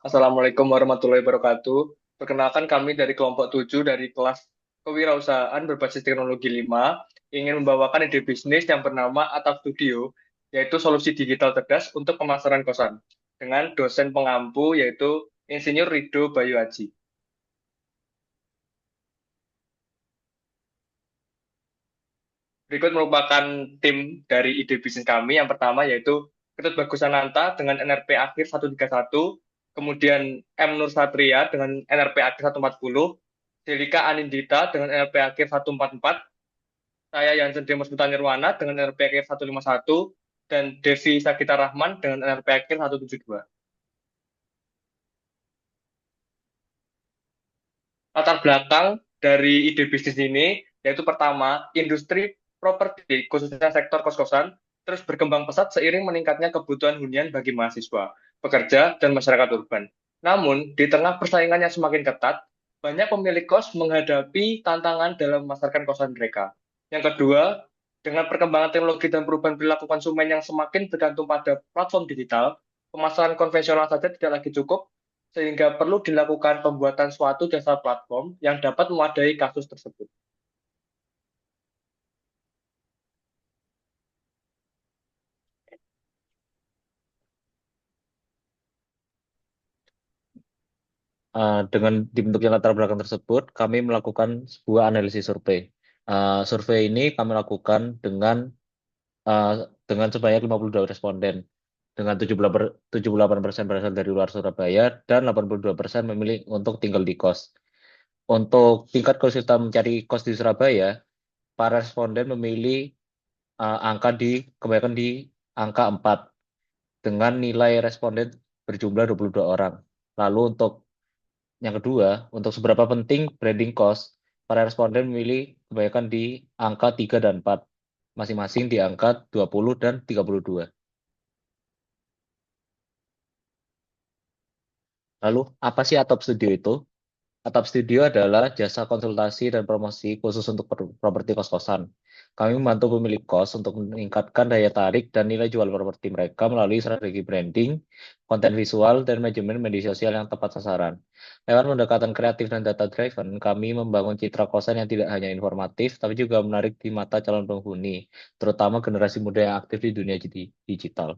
Assalamualaikum warahmatullahi wabarakatuh. Perkenalkan kami dari kelompok 7 dari kelas Kewirausahaan berbasis teknologi 5 ingin membawakan ide bisnis yang bernama Atap Studio, yaitu solusi digital cerdas untuk pemasaran kosan dengan dosen pengampu yaitu Insinyur Rido Bayu Aji. Berikut merupakan tim dari ide bisnis kami. Yang pertama yaitu Ketut Bagusananta dengan NRP akhir 131, kemudian M. Nur Satria dengan NRP akhir 140, Delika Anindita dengan NRP akhir 144, saya Yansen Demos Putra Nirwana dengan NRP akhir 151, dan Devi Sagita Rahman dengan NRP akhir 172. Latar belakang dari ide bisnis ini yaitu pertama, industri properti khususnya sektor kos-kosan terus berkembang pesat seiring meningkatnya kebutuhan hunian bagi mahasiswa, pekerja, dan masyarakat urban. Namun, di tengah persaingan yang semakin ketat, banyak pemilik kos menghadapi tantangan dalam memasarkan kosan mereka. Yang kedua, dengan perkembangan teknologi dan perubahan perilaku konsumen yang semakin bergantung pada platform digital, pemasaran konvensional saja tidak lagi cukup, sehingga perlu dilakukan pembuatan suatu jasa platform yang dapat memadai kasus tersebut. Dengan dibentuknya latar belakang tersebut, kami melakukan sebuah analisis survei. Survei ini kami lakukan uh, dengan sebanyak 52 responden, dengan 78% berasal dari luar Surabaya dan 82% memilih untuk tinggal di kos. Untuk tingkat kesulitan mencari kos di Surabaya, para responden memilih angka kebanyakan di angka 4, dengan nilai responden berjumlah 22 orang. Lalu untuk yang kedua, untuk seberapa penting branding cost, para responden memilih kebanyakan di angka 3 dan 4, masing-masing di angka 20 dan 32. Lalu, apa sih Atop Studio itu? Atap Studio adalah jasa konsultasi dan promosi khusus untuk properti kos-kosan. Kami membantu pemilik kos untuk meningkatkan daya tarik dan nilai jual properti mereka melalui strategi branding, konten visual, dan manajemen media sosial yang tepat sasaran. Lewat pendekatan kreatif dan data-driven, kami membangun citra kosan yang tidak hanya informatif, tapi juga menarik di mata calon penghuni, terutama generasi muda yang aktif di dunia digital.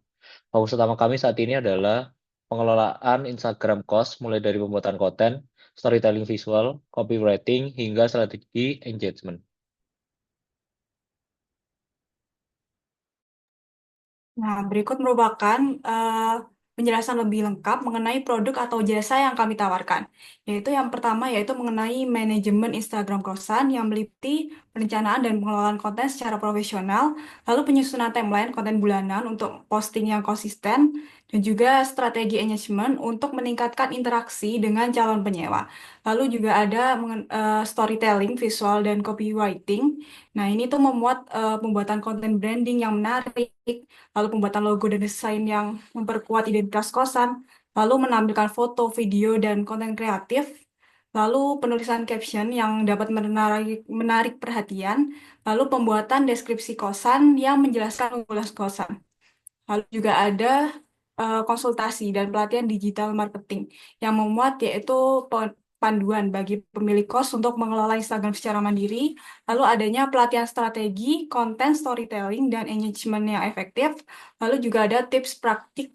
Fokus utama kami saat ini adalah pengelolaan Instagram Cost, mulai dari pembuatan konten, storytelling visual, copywriting, hingga strategi engagement. Nah, berikut merupakan penjelasan lebih lengkap mengenai produk atau jasa yang kami tawarkan. Yaitu yang pertama yaitu mengenai manajemen Instagram kosan yang meliputi perencanaan dan pengelolaan konten secara profesional, lalu penyusunan timeline konten bulanan untuk posting yang konsisten, dan juga strategi engagement untuk meningkatkan interaksi dengan calon penyewa. Lalu juga ada storytelling, visual, dan copywriting. Nah, ini tuh memuat pembuatan konten branding yang menarik, lalu pembuatan logo dan desain yang memperkuat identitas kosan, lalu menampilkan foto, video, dan konten kreatif, lalu penulisan caption yang dapat menarik perhatian, lalu pembuatan deskripsi kosan yang menjelaskan unggulan kosan. Lalu juga ada konsultasi dan pelatihan digital marketing yang memuat yaitu panduan bagi pemilik kos untuk mengelola Instagram secara mandiri, lalu adanya pelatihan strategi, konten storytelling, dan engagement yang efektif, lalu juga ada tips praktis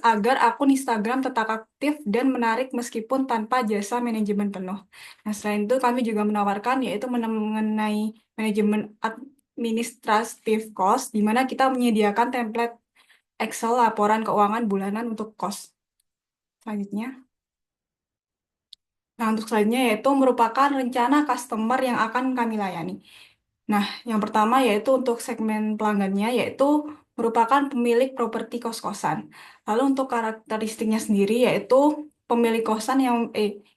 agar akun Instagram tetap aktif dan menarik meskipun tanpa jasa manajemen penuh. Nah, selain itu kami juga menawarkan yaitu mengenai manajemen administratif cost, di mana kita menyediakan template Excel laporan keuangan bulanan untuk kos. Selanjutnya. Nah, untuk selanjutnya yaitu merupakan rencana customer yang akan kami layani. Nah, yang pertama yaitu untuk segmen pelanggannya yaitu merupakan pemilik properti kos-kosan. Lalu untuk karakteristiknya sendiri yaitu pemilik kosan yang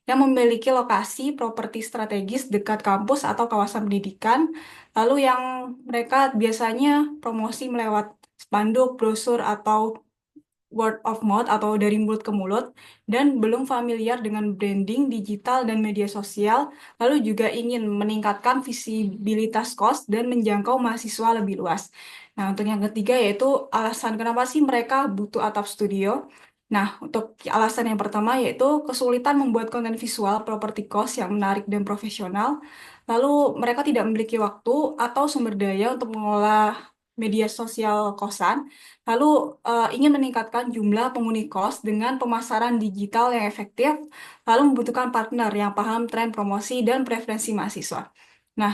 memiliki lokasi properti strategis dekat kampus atau kawasan pendidikan. Lalu yang mereka biasanya promosi melewat spanduk, brosur atau word of mouth atau dari mulut ke mulut dan belum familiar dengan branding digital dan media sosial, lalu juga ingin meningkatkan visibilitas kos dan menjangkau mahasiswa lebih luas. Nah, untuk yang ketiga yaitu alasan kenapa sih mereka butuh atap studio. Nah, untuk alasan yang pertama yaitu kesulitan membuat konten visual properti kos yang menarik dan profesional. Lalu mereka tidak memiliki waktu atau sumber daya untuk mengolah media sosial kosan. Lalu ingin meningkatkan jumlah penghuni kos dengan pemasaran digital yang efektif. Lalu membutuhkan partner yang paham tren promosi dan preferensi mahasiswa. Nah,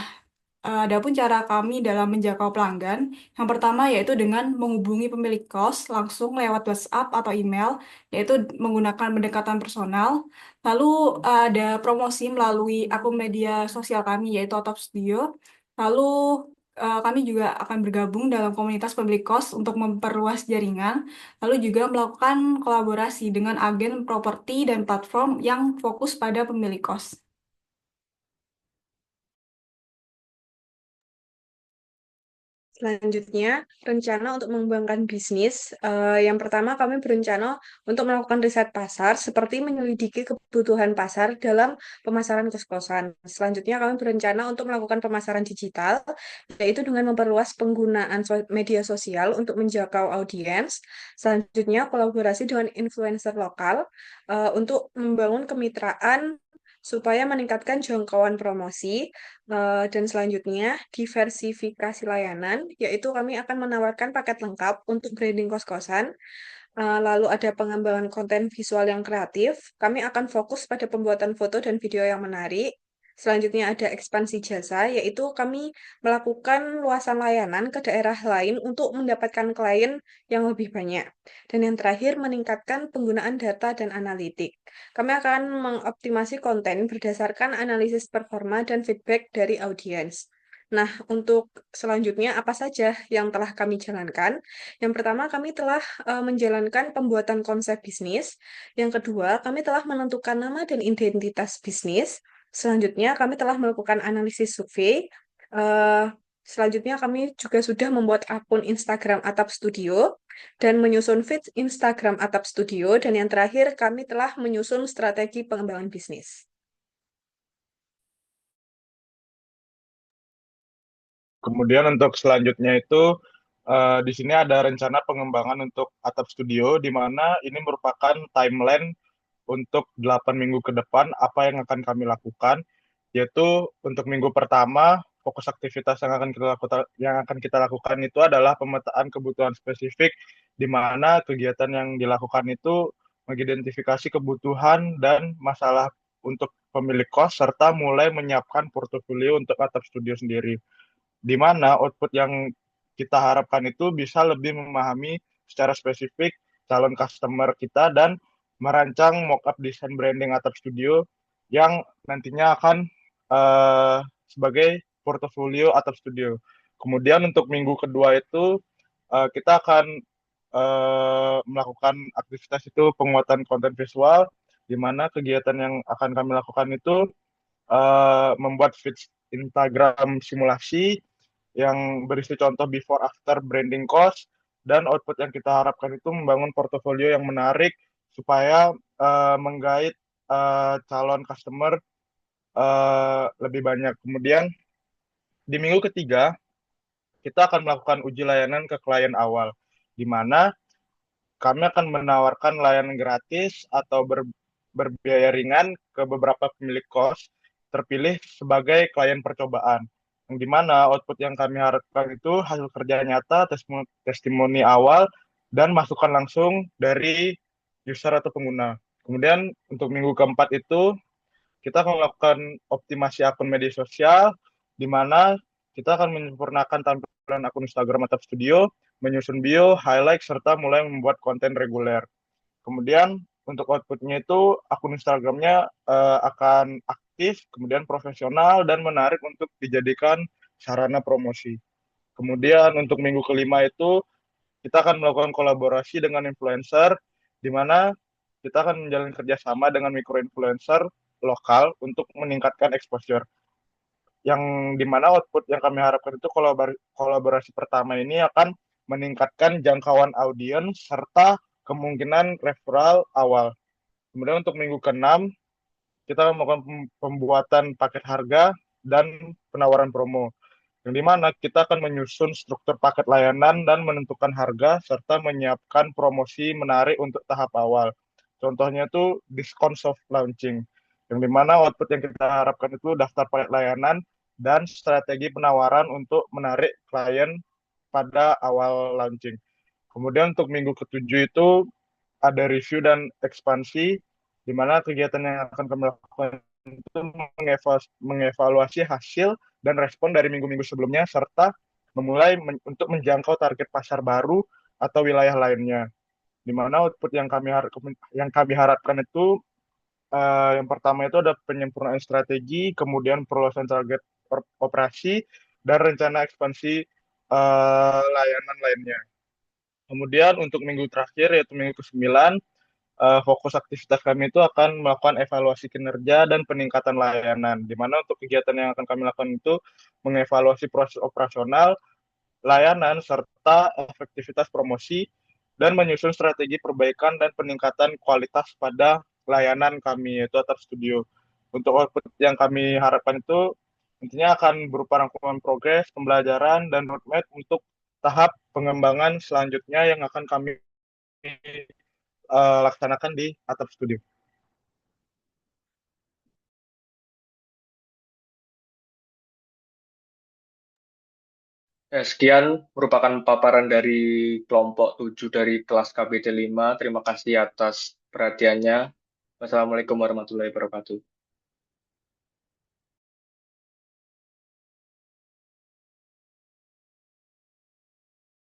adapun cara kami dalam menjangkau pelanggan, yang pertama yaitu dengan menghubungi pemilik kos langsung lewat WhatsApp atau email, yaitu menggunakan pendekatan personal. Lalu ada promosi melalui akun media sosial kami yaitu Otop Studio. Lalu kami juga akan bergabung dalam komunitas pemilik kos untuk memperluas jaringan. Lalu juga melakukan kolaborasi dengan agen properti dan platform yang fokus pada pemilik kos. Selanjutnya, rencana untuk mengembangkan bisnis. Yang pertama, kami berencana untuk melakukan riset pasar, seperti menyelidiki kebutuhan pasar dalam pemasaran kos-kosan. Selanjutnya, kami berencana untuk melakukan pemasaran digital, yaitu dengan memperluas penggunaan media sosial untuk menjangkau audiens. Selanjutnya, kolaborasi dengan influencer lokal untuk membangun kemitraan supaya meningkatkan jangkauan promosi. Dan selanjutnya, diversifikasi layanan, yaitu kami akan menawarkan paket lengkap untuk branding kos-kosan. Lalu ada pengembangan konten visual yang kreatif. Kami akan fokus pada pembuatan foto dan video yang menarik. Selanjutnya ada ekspansi jasa, yaitu kami melakukan luasan layanan ke daerah lain untuk mendapatkan klien yang lebih banyak. Dan yang terakhir, meningkatkan penggunaan data dan analitik. Kami akan mengoptimasi konten berdasarkan analisis performa dan feedback dari audiens. Nah, untuk selanjutnya apa saja yang telah kami jalankan? Yang pertama, kami telah menjalankan pembuatan konsep bisnis. Yang kedua, kami telah menentukan nama dan identitas bisnis. Selanjutnya, kami telah melakukan analisis survei. Eh, Selanjutnya, kami juga sudah membuat akun Instagram Atap Studio dan menyusun feed Instagram Atap Studio. Dan yang terakhir, kami telah menyusun strategi pengembangan bisnis. Kemudian untuk selanjutnya itu di sini ada rencana pengembangan untuk Atap Studio, di mana ini merupakan timeline untuk 8 minggu ke depan apa yang akan kami lakukan, yaitu untuk minggu pertama fokus aktivitas yang akan kita lakukan itu adalah pemetaan kebutuhan spesifik, di mana kegiatan yang dilakukan itu mengidentifikasi kebutuhan dan masalah untuk pemilik kos serta mulai menyiapkan portofolio untuk Atap Studio sendiri, di mana output yang kita harapkan itu bisa lebih memahami secara spesifik calon customer kita dan merancang mock-up desain branding Atap Studio yang nantinya akan sebagai portofolio Atap Studio. Kemudian untuk minggu kedua itu kita akan melakukan aktivitas itu penguatan konten visual, di mana kegiatan yang akan kami lakukan itu membuat feed Instagram simulasi yang berisi contoh before after branding cost, dan output yang kita harapkan itu membangun portofolio yang menarik supaya menggait calon customer lebih banyak. Kemudian di minggu ketiga kita akan melakukan uji layanan ke klien awal, di mana kami akan menawarkan layanan gratis atau berbiaya ringan ke beberapa pemilik kos terpilih sebagai klien percobaan, yang dimana output yang kami harapkan itu hasil kerja nyata, testimoni awal, dan masukan langsung dari user atau pengguna. Kemudian untuk minggu keempat itu kita akan melakukan optimasi akun media sosial, di mana kita akan menyempurnakan tampilan akun Instagram Atap Studio, menyusun bio, highlight, serta mulai membuat konten reguler. Kemudian untuk outputnya itu akun Instagramnya akan aktif, kemudian profesional dan menarik untuk dijadikan sarana promosi. Kemudian untuk minggu kelima itu kita akan melakukan kolaborasi dengan influencer, di mana kita akan menjalin kerjasama dengan micro influencer lokal untuk meningkatkan exposure. Yang dimana output yang kami harapkan itu kolaborasi pertama ini akan meningkatkan jangkauan audiens serta kemungkinan referral awal. Kemudian untuk minggu ke-6, kita akan melakukan pembuatan paket harga dan penawaran promo. yang dimana kita akan menyusun struktur paket layanan dan menentukan harga serta menyiapkan promosi menarik untuk tahap awal. Contohnya itu diskon soft launching, yang dimana output yang kita harapkan itu daftar paket layanan dan strategi penawaran untuk menarik klien pada awal launching. Kemudian untuk minggu ketujuh itu ada review dan ekspansi, di mana kegiatan yang akan kami lakukan itu mengevaluasi hasil dan respon dari minggu-minggu sebelumnya, serta memulai untuk menjangkau target pasar baru atau wilayah lainnya. Di mana output yang kami harapkan itu yang pertama itu ada penyempurnaan strategi, kemudian perluasan target operasi, dan rencana ekspansi layanan lainnya. Kemudian untuk minggu terakhir, yaitu minggu ke-9, fokus aktivitas kami itu akan melakukan evaluasi kinerja dan peningkatan layanan, di mana untuk kegiatan yang akan kami lakukan itu mengevaluasi proses operasional, layanan, serta efektivitas promosi, dan menyusun strategi perbaikan dan peningkatan kualitas pada layanan kami, yaitu Atap Studio. Untuk output yang kami harapkan itu intinya akan berupa rangkuman progres, pembelajaran, dan roadmap untuk tahap pengembangan selanjutnya yang akan kami laksanakan di Atap Studio. Sekian merupakan paparan dari kelompok 7 dari kelas KBD 5. Terima kasih atas perhatiannya. Wassalamualaikum warahmatullahi wabarakatuh.